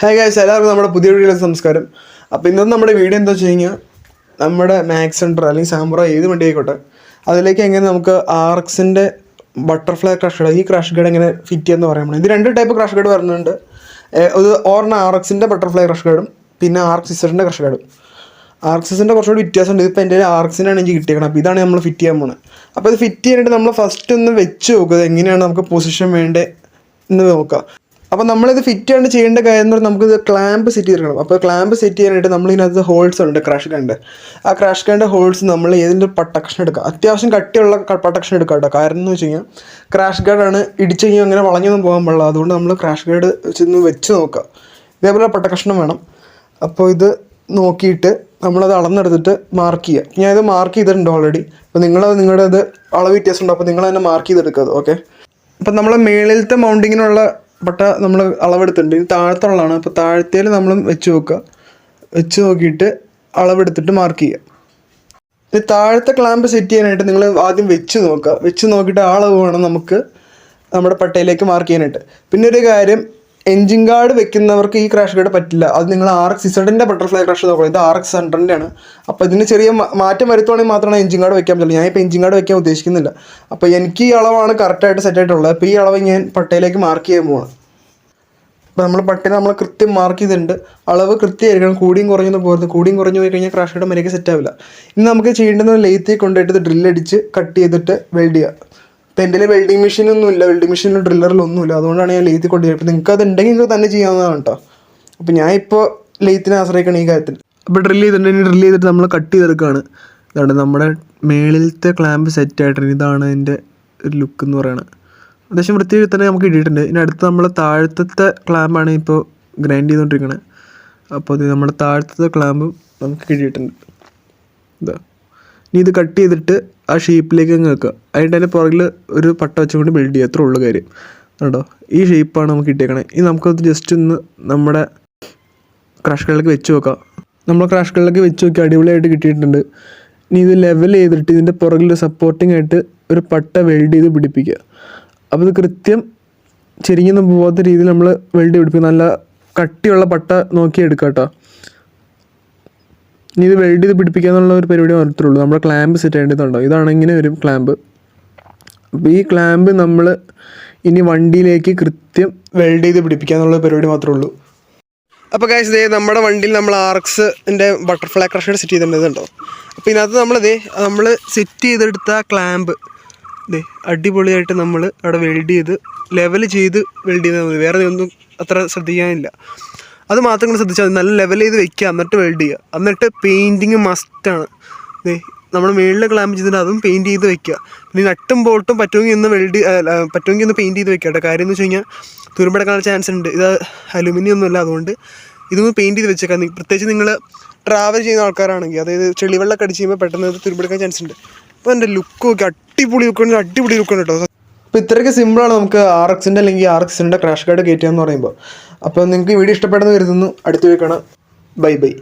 Hi guys, എല്ലാവർക്കും നമ്മുടെ പുതിയ വീഡിയോയിലേക്ക് നമസ്കാരം. അപ്പോൾ ഇന്നത്തെ നമ്മുടെ വീഡിയോ എന്താ വെച്ച് കഴിഞ്ഞാൽ നമ്മുടെ മാക്സ് സെൻറ്റർ അല്ലെങ്കിൽ സാമ്പ്ര ഏത് വണ്ടി ആയിക്കോട്ടെ അതിലേക്ക് എങ്ങനെ നമുക്ക് RX-ൻ്റെ ബട്ടർഫ്ലൈ ക്രാഷ് ഗാർഡ്, ഈ ക്രാഷ് ഗാർഡ് എങ്ങനെ ഫിറ്റ് ചെയ്യുമെന്ന് പറയാൻ പറ്റും. ഇത് രണ്ട് ടൈപ്പ് ക്രാഷ് ഗാർഡ് വരുന്നുണ്ട്. ഒരെണ്ണം RX-ൻ്റെ ബട്ടർഫ്ലൈ ക്രാഷ് ഗാർഡും പിന്നെ RX-ൻ്റെ ക്രാഷ് ഗാർഡും. RX-ൻ്റെ കുറച്ചുകൂടി വ്യത്യാസമുണ്ട്. ഇതിപ്പോൾ എൻ്റെ RX-നാണ് എനിക്ക് കിട്ടിയേക്കണം. അപ്പോൾ ഇതാണ് നമ്മൾ ഫിറ്റ് ചെയ്യാൻ പോകുന്നത്. അപ്പോൾ ഇത് ഫിറ്റ് ചെയ്യാനായിട്ട് നമ്മൾ ഫസ്റ്റ് ഒന്ന് വെച്ച് നോക്കുക, എങ്ങനെയാണ് നമുക്ക് പൊസിഷൻ വേണ്ടത് എന്ന് നോക്കുക. അപ്പോൾ നമ്മളിത് ഫിറ്റ് ചെയ്യാണ്ട് ചെയ്യേണ്ട കാര്യം എന്ന് പറഞ്ഞാൽ നമുക്കിത് ക്ലാമ്പ് സെറ്റ് ചെയ്തിരിക്കണം. അപ്പോൾ ക്ലാമ്പ് സെറ്റ് ചെയ്യാനായിട്ട് നമ്മളിതിനകത്ത് ഹോൾസ് ഉണ്ട്, ക്രാഷ് ഗാർഡിൻ്റെ. ആ ക്രാഷ് ഗാർഡിൻ്റെ ഹോൾസ് നമ്മൾ ഏതിൻ്റെ പട്ടക്കഷ്ണം എടുക്കുക, അത്യാവശ്യം കട്ടിയുള്ള പട്ടക്കഷ്ണം എടുക്കുക കേട്ടോ. കാരണം എന്ന് വെച്ച് കഴിഞ്ഞാൽ ക്രാഷ് ഗാർഡാണ് ഇടിച്ച് കഴിഞ്ഞാൽ അങ്ങനെ വളഞ്ഞൊന്നും പോകാൻ പാടില്ല. അതുകൊണ്ട് നമ്മൾ ക്രാഷ് ഗാർഡ് വെച്ച് നോക്കുക. ഇതേപോലെ പട്ടക്കഷ്ണം വേണം. അപ്പോൾ ഇത് നോക്കിയിട്ട് നമ്മളത് അളന്നെടുത്തിട്ട് മാർക്ക് ചെയ്യുക. ഞാനിത് മാർക്ക് ചെയ്തിട്ടുണ്ട് ഓൾറെഡി. അപ്പോൾ നിങ്ങളുടെ ഇത് അളവ് വ്യത്യാസമുണ്ട്. അപ്പോൾ നിങ്ങൾ തന്നെ മാർക്ക് ചെയ്തെടുക്കുക. ഓക്കെ. അപ്പോൾ നമ്മൾ മേളിലത്തെ മൗണ്ടിങ്ങിനുള്ള പട്ട നമ്മൾ അളവെടുത്തിട്ടുണ്ട്. ഇത് താഴത്തുള്ളതാണ്. അപ്പോൾ താഴത്തേൽ നമ്മൾ വെച്ച് നോക്കുക. വെച്ച് നോക്കിയിട്ട് അളവെടുത്തിട്ട് മാർക്ക് ചെയ്യുക. ഇത് താഴത്തെ ക്ലാമ്പ് സെറ്റ് ചെയ്യാനായിട്ട് നിങ്ങൾ ആദ്യം വെച്ച് നോക്കുക. വെച്ച് നോക്കിയിട്ട് ആ അളവ് വേണം നമുക്ക് നമ്മുടെ പട്ടയിലേക്ക് മാർക്ക് ചെയ്യാനായിട്ട്. പിന്നെ ഒരു കാര്യം, എൻജിൻ ഗാർഡ് വെക്കുന്നവർക്ക് ഈ ക്രാഷ് ഗാർഡ് പറ്റില്ല. അത് നിങ്ങൾ RX-ൻ്റെ ബട്ടർഫ്ലൈ ക്രാഷ് നോക്കണം. ഇത് RX-100-ൻ്റെ ആണ്. അപ്പോൾ ഇതിന് ചെറിയ മാറ്റം വരുത്തുവാണെങ്കിൽ മാത്രമാണ് എൻജിൻ ഗാർഡ് വെക്കാൻ പറ്റില്ല. ഞാനിപ്പോൾ എൻജിൻ ഗാർഡ് വെക്കാൻ ഉദ്ദേശിക്കുന്നില്ല. അപ്പോൾ എനിക്ക് ഈ അളവാണ് കറക്റ്റായിട്ട് സെറ്റായിട്ടുള്ളത്. അപ്പോൾ ഈ അളവ് ഞാൻ പട്ടയിലേക്ക് മാർക്ക് ചെയ്യാൻ പോകണം. അപ്പോൾ നമ്മൾ പട്ടയിൽ നമ്മൾ കൃത്യം മാർക്ക് ചെയ്തിട്ടുണ്ട്. അളവ് കൃത്യമായിരിക്കണം. കൂടിയും കുറഞ്ഞൊന്നും പോകരുത്. കൂടിയും കുറഞ്ഞു പോയി കഴിഞ്ഞാൽ ക്രാഷ് ഗാർഡ് മര്യാദയ്ക്ക് സെറ്റാവില്ല. ഇനി നമുക്ക് ചെയ്യേണ്ടത് ലെയ്ത്തിൽ കൊണ്ടുപോയിട്ട് ഡ്രില്ലടിച്ച് കട്ട് ചെയ്തിട്ട് വെൽഡ് ചെയ്യുക. ഇപ്പോൾ എൻ്റെ വെൽഡിങ് മെഷീനൊന്നുമില്ല, വെൽഡിങ് മെഷീനിലും ഡ്രില്ലറിലൊന്നുമില്ല. അതുകൊണ്ടാണ് ഞാൻ ലെയ്ത്തിൽ കൊണ്ടുപോയി. അപ്പോൾ നിങ്ങൾക്ക് അത് ഉണ്ടെങ്കിൽ നിങ്ങൾക്ക് തന്നെ ചെയ്യാവുന്നതാണ് കേട്ടോ. അപ്പോൾ ഞാൻ ഇപ്പോൾ ലെയ്ത്തിനെ ആശ്രയിക്കണം ഈ കാര്യത്തിൽ. അപ്പോൾ ഡ്രില്ല് ചെയ്തിട്ട് നമ്മൾ കട്ട് ചെയ്തെടുക്കുകയാണ്. ഇതാണ് നമ്മുടെ മേളിലത്തെ ക്ലാമ്പ് സെറ്റായിട്ടുണ്ട്. ഇതാണ് എൻ്റെ ഒരു ലുക്ക് എന്ന് പറയുന്നത്. അത്യാവശ്യം വൃത്തിയിൽ തന്നെ നമുക്ക് ഇട്ടിട്ടുണ്ട്. ഇനി അടുത്ത് നമ്മൾ താഴത്തെ ക്ലാമ്പാണ് ഇപ്പോൾ ഗ്രൈൻഡ് ചെയ്തുകൊണ്ടിരിക്കുന്നത്. അപ്പോൾ ഇത് നമ്മുടെ താഴത്തെ ക്ലാമ്പും നമുക്ക് കിട്ടിയിട്ടുണ്ട്. ഇതാ. ഇനി ഇത് കട്ട് ചെയ്തിട്ട് ആ ഷേപ്പിലേക്ക് അങ്ങ് വെക്കുക. അതിൻ്റെ പുറകിൽ ഒരു പട്ട വെച്ചുകൊണ്ട് ബിൽഡ് ചെയ്യുക. അത്ര ഉള്ള കാര്യം കേട്ടോ. ഈ ഷേപ്പാണ് നമുക്ക് കിട്ടിയേക്കണേ. ഇനി നമുക്കത് ജസ്റ്റ് ഒന്ന് നമ്മുടെ ക്രാഷ് ഗാർഡിലേക്ക് വെച്ച് നോക്കാം. നമ്മൾ ക്രാഷ് ഗാർഡിലേക്ക് വെച്ച് നോക്കി അടിപൊളിയായിട്ട് കിട്ടിയിട്ടുണ്ട്. ഇനി ഇത് ലെവൽ ചെയ്തിട്ട് ഇതിൻ്റെ പുറകിൽ സപ്പോർട്ടിംഗ് ആയിട്ട് ഒരു പട്ട വെൽഡ് ചെയ്ത് പിടിപ്പിക്കുക. അപ്പോൾ ഇത് കൃത്യം ചെരിഞ്ഞൊന്നും പോകാത്ത രീതിയിൽ നമ്മൾ വെൽഡ് പിടിപ്പിക്കുക. നല്ല കട്ടിയുള്ള പട്ട നോക്കി എടുക്കുക കേട്ടോ. ഇനി ഇത് വെൽഡ് ചെയ്ത് പിടിപ്പിക്കുക എന്നുള്ള ഒരു പരിപാടി മാത്രമേ ഉള്ളൂ. നമ്മുടെ ക്ലാമ്പ് സെറ്റ് ചെയ്യേണ്ടതുണ്ടോ. ഇതാണ് ഇങ്ങനെ വരും ക്ലാമ്പ്. അപ്പോൾ ഈ ക്ലാമ്പ് നമ്മൾ ഇനി വണ്ടിയിലേക്ക് കൃത്യം വെൽഡ് ചെയ്ത് പിടിപ്പിക്കുക എന്നുള്ള പരിപാടി മാത്രമേ ഉള്ളൂ. അപ്പോൾ ഗൈസ്, ഇതേ നമ്മുടെ വണ്ടിയിൽ നമ്മൾ RX-ൻ്റെ ബട്ടർഫ്ലൈ ക്രാഷ് ഗാർഡ് സെറ്റ് ചെയ്തിട്ടുണ്ടോ. അപ്പോൾ ഇതിനകത്ത് നമ്മൾ സെറ്റ് ചെയ്തെടുത്ത ക്ലാമ്പ് അടിപൊളിയായിട്ട് നമ്മൾ അവിടെ വെൽഡ് ചെയ്ത് ലെവൽ ചെയ്ത് വെൽഡ് ചെയ്താൽ മതി. വേറെ ഒന്നും അത്ര ശ്രദ്ധിക്കാനില്ല. അത് മാത്രം കൂടെ ശ്രദ്ധിച്ചാൽ മതി. നല്ല ലെവൽ ചെയ്ത് വെക്കുക, എന്നിട്ട് വെൽഡ് ചെയ്യുക. എന്നിട്ട് പെയിൻറ്റിങ് മസ്റ്റാണ്. നമ്മൾ മേളിൽ ക്ലാമ്പ് ചെയ്തിട്ട് അതും പെയിൻറ്റ് ചെയ്ത് വെക്കുക. പിന്നെ നട്ടും ബോൾട്ടും പറ്റുമെങ്കിൽ ഒന്ന് പെയിൻറ്റ് ചെയ്ത് വെക്കുക കേട്ടോ. കാര്യം എന്ന് വെച്ച് കഴിഞ്ഞാൽ തുരുമ്പെടുക്കാനുള്ള ചാൻസ് ഉണ്ട്. ഇത് അലുമിനിയം ഒന്നുമല്ല, അതുകൊണ്ട് ഇതൊന്ന് പെയിൻറ്റ് ചെയ്ത് വെച്ചേക്കാം. പ്രത്യേകിച്ച് നിങ്ങൾ ട്രാവൽ ചെയ്യുന്ന ആൾക്കാരാണെങ്കിൽ, അതായത് ചെളിവെള്ളമൊക്കെ അടിച്ച് കഴിയുമ്പോൾ പെട്ടെന്ന് ഇത് തുരുമ്പെടുക്കാൻ ചാൻസ് ഉണ്ട്. അപ്പോൾ എൻ്റെ ലുക്കൊക്കെ അടിപൊളി ലുക്കാണ് കേട്ടോ. അപ്പോൾ ഇത്രയ്ക്ക് സിമ്പിളാണ് നമുക്ക് RX-ൻ്റെ അല്ലെങ്കിൽ RX-ൻ്റെ ക്രാഷ് ഗാർഡ് കയറ്റുക എന്ന് പറയുമ്പോൾ. അപ്പോൾ നിങ്ങൾക്ക് വീഡിയോ ഇഷ്ടപ്പെടുന്ന കരുതുന്നു. അടുത്ത് വെക്കണം. ബൈ.